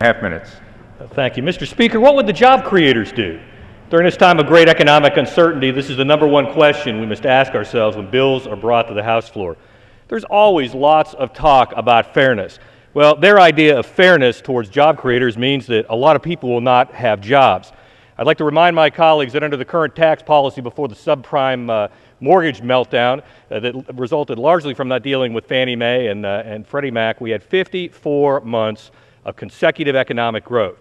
2.5 minutes. Thank you. Mr. Speaker, what would the job creators do? During this time of great economic uncertainty, this is the #1 question we must ask ourselves when bills are brought to the House floor. There's always lots of talk about fairness. Well, their idea of fairness towards job creators means that a lot of people will not have jobs. I'd like to remind my colleagues that under the current tax policy before the subprime mortgage meltdown that resulted largely from not dealing with Fannie Mae and Freddie Mac, we had 54 months of consecutive economic growth.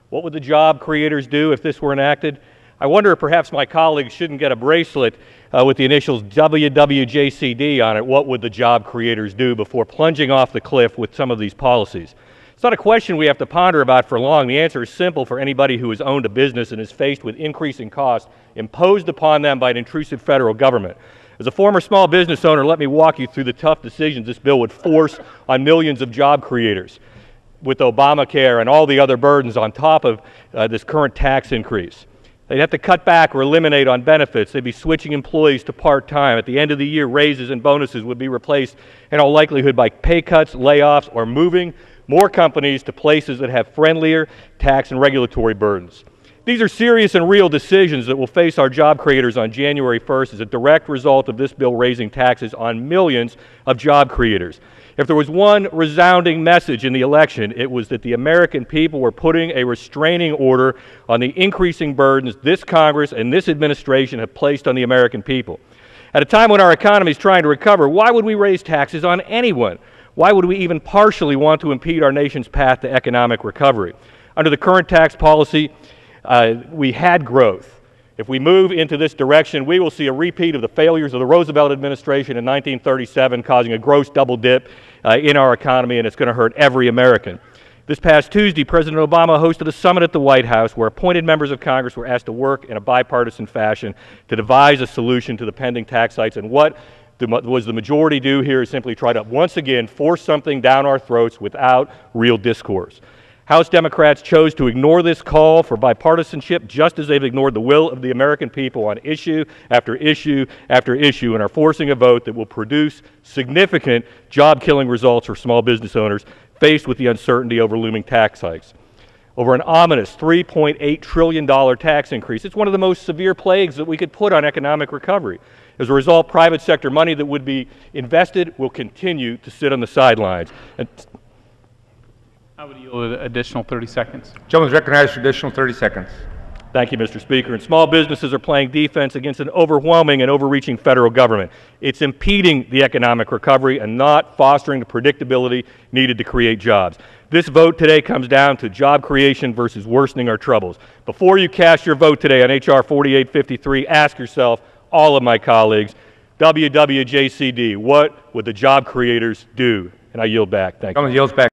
What would the job creators do if this were enacted? I wonder if perhaps my colleagues shouldn't get a bracelet with the initials WWJCD on it. What would the job creators do before plunging off the cliff with some of these policies? It's not a question we have to ponder about for long. The answer is simple for anybody who has owned a business and is faced with increasing costs imposed upon them by an intrusive federal government. As a former small business owner, let me walk you through the tough decisions this bill would force on millions of job creators with Obamacare and all the other burdens on top of this current tax increase. They'd have to cut back or eliminate on benefits. They'd be switching employees to part-time. At the end of the year, raises and bonuses would be replaced in all likelihood by pay cuts, layoffs, or moving more companies to places that have friendlier tax and regulatory burdens. These are serious and real decisions that will face our job creators on January 1st as a direct result of this bill raising taxes on millions of job creators. If there was one resounding message in the election, it was that the American people were putting a restraining order on the increasing burdens this Congress and this administration have placed on the American people. At a time when our economy is trying to recover, why would we raise taxes on anyone? Why would we even partially want to impede our nation's path to economic recovery? Under the current tax policy, we had growth. If we move into this direction, we will see a repeat of the failures of the Roosevelt administration in 1937, causing a gross double dip in our economy, and it's going to hurt every American. This past Tuesday, President Obama hosted a summit at the White House where appointed members of Congress were asked to work in a bipartisan fashion to devise a solution to the pending tax hikes. And what was the majority do here is simply try to once again force something down our throats without real discourse. House Democrats chose to ignore this call for bipartisanship just as they've ignored the will of the American people on issue after issue after issue and are forcing a vote that will produce significant job-killing results for small business owners faced with the uncertainty over looming tax hikes. Over an ominous $3.8 trillion tax increase, it's one of the most severe plagues that we could put on economic recovery. As a result, private sector money that would be invested will continue to sit on the sidelines. I would yield an additional 30 seconds. Gentleman is recognized for additional 30 seconds. Thank you, Mr. Speaker. And small businesses are playing defense against an overwhelming and overreaching federal government. It's impeding the economic recovery and not fostering the predictability needed to create jobs. This vote today comes down to job creation versus worsening our troubles. Before you cast your vote today on H.R. 4853, ask yourself, all of my colleagues, WWJCD, what would the job creators do? And I yield back. Thank you. Gentleman yields back.